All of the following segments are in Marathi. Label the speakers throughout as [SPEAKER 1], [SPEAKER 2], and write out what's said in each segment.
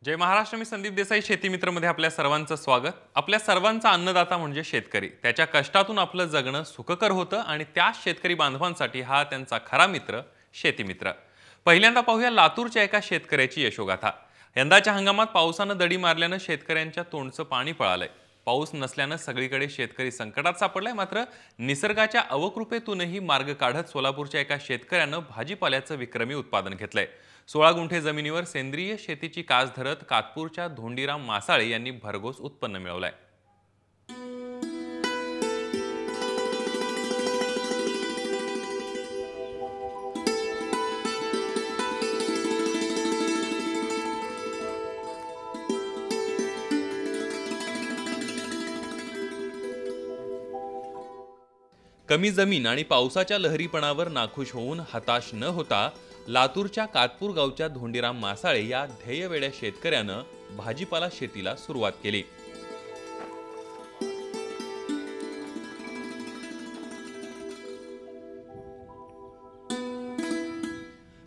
[SPEAKER 1] जय महाराष्ट्र. मी संदीप देसाई. शेती मित्रमध्ये आपल्या सर्वांचं स्वागत. आपल्या सर्वांचा अन्नदाता म्हणजे शेतकरी. त्याच्या कष्टातून आपलं जगणं सुखकर होतं आणि त्या शेतकरी बांधवांसाठी हा त्यांचा खरा मित्र शेती मित्र. पहिल्यांदा पाहूया लातूरच्या एका शेतकऱ्याची यशोगाथा. यंदाच्या हंगामात पावसानं दडी मारल्यानं शेतकऱ्यांच्या तोंडचं पाणी पळालंय. पाऊस नसल्यानं सगळीकडे शेतकरी संकटात सापडलाय. मात्र निसर्गाच्या अवकृपेतूनही मार्ग काढत सोलापूरच्या एका शेतकऱ्यानं भाजीपाल्याचं विक्रमी उत्पादन घेतलंय. 16 गुंठे जमिनीवर सेंद्रिय शेतीची कास धरत कातपूरच्या धोंडीराम मासाळे यांनी भरघोस उत्पन्न मिळवलंय. कमी जमीन आणि पावसाच्या लहरीपणावर नाखुश होऊन हताश न होता लातूरच्या कातपूर गावच्या धोंडीराम मासाळे या ध्येयवेड्या शेतकऱ्यानं भाजीपाला शेतीला सुरुवात केली.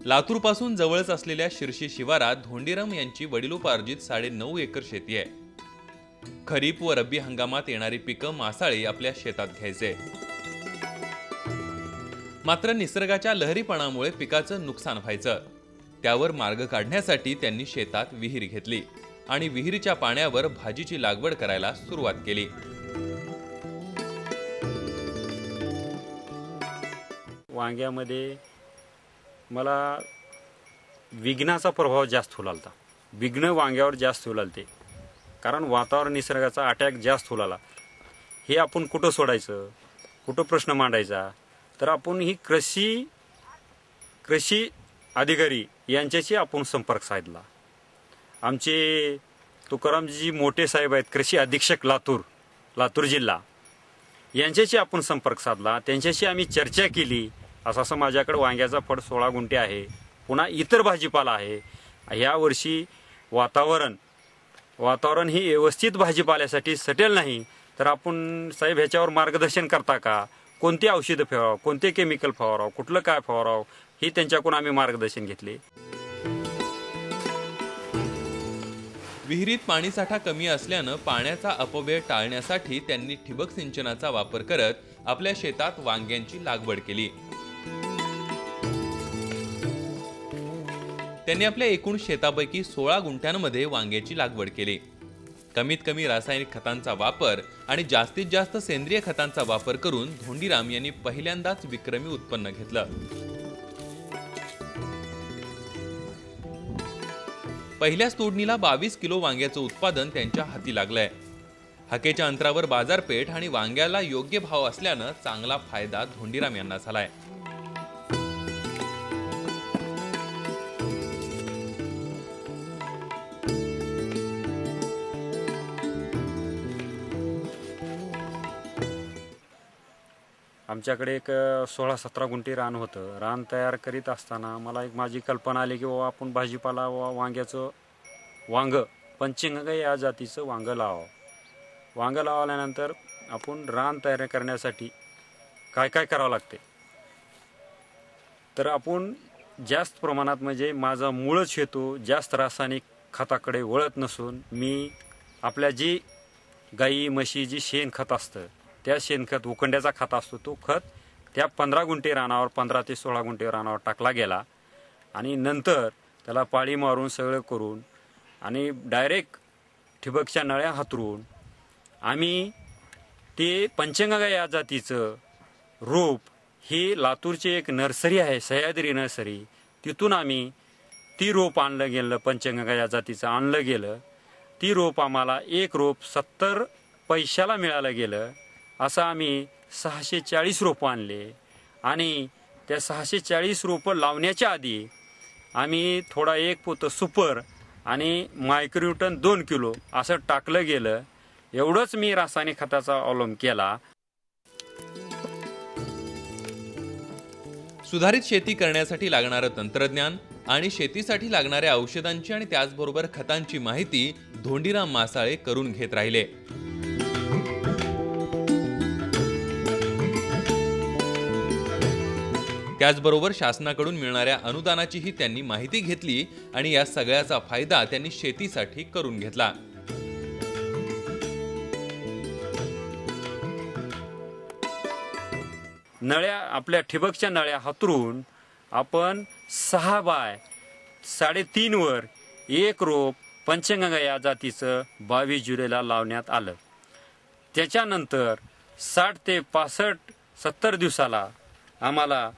[SPEAKER 1] लातूर पासून जवळच असलेल्या शिरशी शिवारात धोंडीराम यांची वडिलोपार्जित 9.5 एकर शेती आहे. खरीप व रब्बी हंगामात येणारी पिकं मासाळे आपल्या शेतात घ्यायचे. मात्र निसर्गाच्या लहरीपणामुळे पिकाचं नुकसान व्हायचं. त्यावर मार्ग काढण्यासाठी त्यांनी शेतात विहीर घेतली आणि विहिरीच्या पाण्यावर भाजीची लागवड करायला सुरुवात केली.
[SPEAKER 2] वांग्यामध्ये मला विघ्नाचा प्रभाव जास्त होलालता. विघ्न वांग्यावर जास्त होलालते, कारण वातावरण निसर्गाचा अटॅक जास्त होलाला. हे आपण कुठं सोडायचं, कुठं प्रश्न मांडायचा, तर आपण ही कृषी अधिकारी यांच्याशी आपण संपर्क साधला. आमचे तुकारामजी मोठे साहेब आहेत, कृषी अधीक्षक लातूर जिल्हा, यांच्याशी आपण संपर्क साधला. त्यांच्याशी आम्ही चर्चा केली. असं माझ्याकडे वांग्याचा फळ 16 गुंठे आहे, पुन्हा इतर भाजीपाला आहे. ह्या वर्षी वातावरण ही व्यवस्थित भाजीपाल्यासाठी सटेल नाही, तर आपण साहेब ह्याच्यावर मार्गदर्शन करता का? कोणती औषधं फवारावं, कोणते केमिकल फवारावं, कुठलं काय फवारावं, हे त्यांच्याकडून आम्ही मार्गदर्शन घेतले.
[SPEAKER 1] विहिरीत पाणीसाठा कमी असल्यानं पाण्याचा अपव्यय टाळण्यासाठी त्यांनी ठिबक सिंचनाचा वापर करत आपल्या शेतात वांग्यांची लागवड केली. त्यांनी आपल्या एकूण शेतापैकी 16 गुंठ्यांमध्ये वांग्याची लागवड केली. कमीत कमी रासायनिक खतांचा वापर आणि जास्तीत जास्त सेंद्रिय खतांचा वापर करून धोंडीराम यांनी पहिल्यांदाच विक्रमी उत्पन्न घेतलं. पहिल्याच तोडणीला 22 किलो वांग्याचं उत्पादन त्यांच्या हाती लागलंय. हाकेच्या अंतरावर बाजारपेठ आणि वांग्याला योग्य भाव असल्यानं चांगला फायदा धोंडीराम यांना झालाय.
[SPEAKER 2] आमच्याकडे एक 16-17 गुंठे रान होतं. रान तयार करीत असताना मला एक माझी कल्पना आली की बाबा आपण भाजीपाला वांग्याचं पंचंग या जातीचं वांगं लावावं. वांगं लावल्यानंतर आपण रान तयार करण्यासाठी काय काय करावं लागते, तर आपण जास्त प्रमाणात म्हणजे माझा मूळच हेतू जास्त रासायनिक खताकडे वळत नसून मी आपल्या जी गाई म्हशी जी शेणखत असतं, त्या शेणखत उकंड्याचा खत असतो, तो खत त्या 15 गुंठे रानावर 15 ते 16 गुंठे रानावर टाकला गेला. आणि नंतर त्याला पाळी मारून सगळं करून आणि डायरेक्ट ठिबकच्या नळ्या हातरून आम्ही ते पंचंगा या जातीचं रोप, ही लातूरची एक नर्सरी आहे, सह्याद्री नर्सरी, तिथून आम्ही ती रोप आणलं गेलं. पंचंगा या जातीचं आणलं गेलं. ती रोप आम्हाला एक रोप 70 पैशाला मिळालं गेलं. असं आम्ही 640 रोपं आणले. आणि त्या 640 रोपं लावण्याच्या आधी आम्ही थोडा 1 पोतं सुपर आणि मायक्रोन्यूटन 2 किलो असं टाकलं गेलं. एवढंच मी रासायनिक खताचा अवलंब केला.
[SPEAKER 1] सुधारित शेती करण्यासाठी लागणारं तंत्रज्ञान आणि शेतीसाठी लागणाऱ्या औषधांची आणि त्याचबरोबर खतांची माहिती धोंडीराम मासाळे करून घेत राहिले. त्याचबरोबर शासनाकडून मिळणाऱ्या अनुदानाचीही त्यांनी माहिती घेतली आणि या सगळ्याचा फायदा त्यांनी शेतीसाठी करून घेतला।
[SPEAKER 2] नळ्या आपल्या ठिबकच्या नळ्या हातरून आपण 6 बाय 3.5 वर एक रोप पंचगंगा या जातीचं 22 जुलैला लावण्यात आलं। त्याच्यानंतर 60 ते 65-70 दिवसाला आम्हाला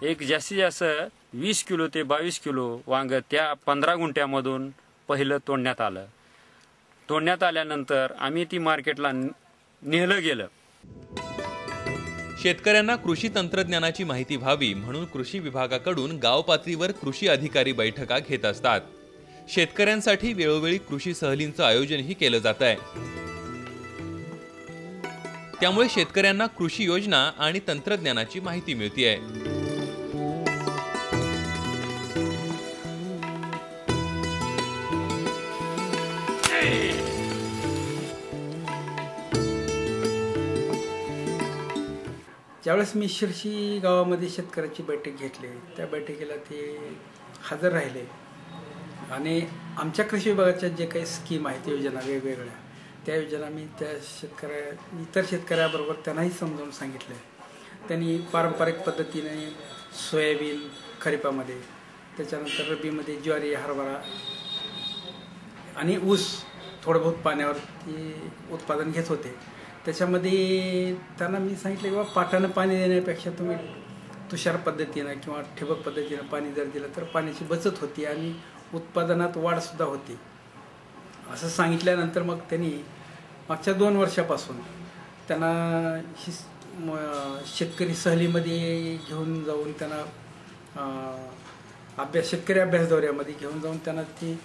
[SPEAKER 2] एक जास्तीत जास्त 20 किलो ते 22 किलो वांग त्या 15 गुंठ्यामधून पहिलं तोडण्यात आलं। तोडण्यात आल्यानंतर आम्ही ती मार्केटला नेलं गेलं।
[SPEAKER 1] शेतकऱ्यांना कृषी तंत्रज्ञानाची माहिती व्हावी म्हणून कृषी विभागाकडून गाव पातळीवर कृषी अधिकारी बैठका घेत असतात। शेतकऱ्यांसाठी वेळोवेळी कृषी सहलींचं आयोजनही केलं जात आहे। त्यामुळे शेतकऱ्यांना कृषी योजना आणि तंत्रज्ञानाची माहिती मिळतेय।
[SPEAKER 3] ज्यावेळेस मी शिरशी गावामध्ये शेतकऱ्याची बैठक घेतली, त्या बैठकीला ते हजर राहिले आणि आमच्या कृषी विभागाच्या जे काही स्कीम आहेत, योजना वेगवेगळ्या, त्या योजना मी त्या इतर शेतकऱ्याबरोबर त्यांनाही समजावून सांगितले। त्यांनी पारंपरिक पद्धतीने सोयाबीन खरीपामध्ये, त्याच्यानंतर रब्बीमध्ये ज्वारी, हरभरा आणि ऊस थोडं बहुत पाण्यावरती उत्पादन घेत होते। त्याच्यामध्ये त्यांना मी सांगितलं की बाबा पाटानं पाणी देण्यापेक्षा तुम्ही तुषार पद्धतीनं किंवा ठिबक पद्धतीनं पाणी जर दिलं तर पाण्याची बचत होती आणि उत्पादनात वाढसुद्धा होती। असं सांगितल्यानंतर मग त्यांनी मागच्या 2 वर्षापासून त्यांना शेतकरी सहलीमध्ये घेऊन जाऊन त्यांना शेतकरी अभ्यास दौऱ्यामध्ये घेऊन जाऊन त्यांना ती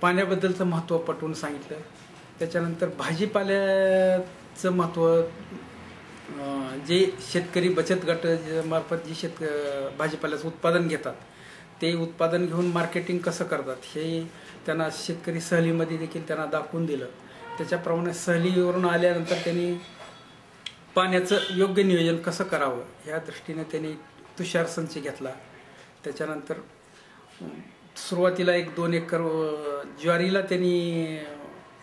[SPEAKER 3] पाण्याबद्दलचं महत्त्व पटवून सांगितलं। त्याच्यानंतर भाजीपाल्याचं महत्त्व, जे शेतकरी बचत गट मार्फत जे भाजीपाल्याचं उत्पादन घेतात ते उत्पादन घेऊन मार्केटिंग कसं करतात हे त्यांना शेतकरी सहलीमध्ये देखील त्यांना दाखवून दिलं। त्याच्याप्रमाणे सहलीवरून आल्यानंतर त्यांनी पाण्याचं योग्य नियोजन कसं करावं ह्या दृष्टीने त्यांनी तुषार संच घेतला। त्याच्यानंतर सुरुवातीला 1-2 एकर ज्वारीला त्यांनी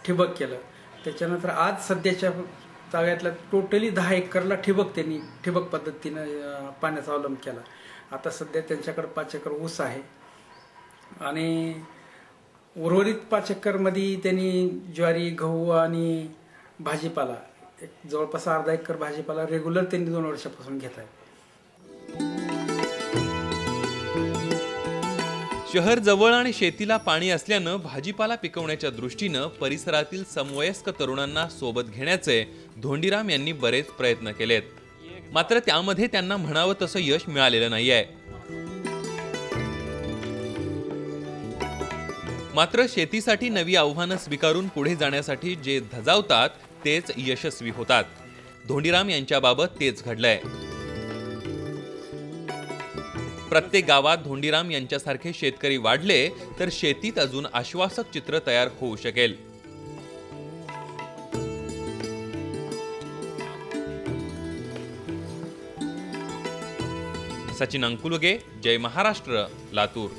[SPEAKER 3] ठिबक केलं। त्याच्यानंतर आज सध्याच्या तागायतला टोटली 10 एकरला त्यांनी ठिबक पद्धतीनं पाण्याचा अवलंब केला। आता सध्या त्यांच्याकडे 5 एकर ऊस आहे आणि उर्वरित 5 एकरमध्ये त्यांनी ज्वारी, गहू आणि भाजीपाला, जवळपास अर्धा एकर भाजीपाला रेग्युलर त्यांनी 2 वर्षापासून घेत आहे।
[SPEAKER 1] शहर जवळ आणि शेतीला पाणी असल्यानं भाजीपाला पिकवण्याच्या दृष्टीनं परिसरातील समवयस्क तरुणांना सोबत घेण्याचे धोंडीराम यांनी बरेच प्रयत्न केलेत, मात्र त्यामध्ये त्यांना म्हणावं तसं यश मिळालेलं नाहीये। मात्र शेतीसाठी नवी आव्हानं स्वीकारून पुढे जाण्यासाठी जे धजावतात तेच यशस्वी होतात। धोंडीराम यांच्याबाबत तेच घडलंय। प्रत्येक गावात धोंडीराम यांच्यासारखे शेतकरी वाढले तर शेतीत अजून आश्वासक चित्र तयार होऊ शकेल। सचिन अंकुलगे, जय महाराष्ट्र, लातूर।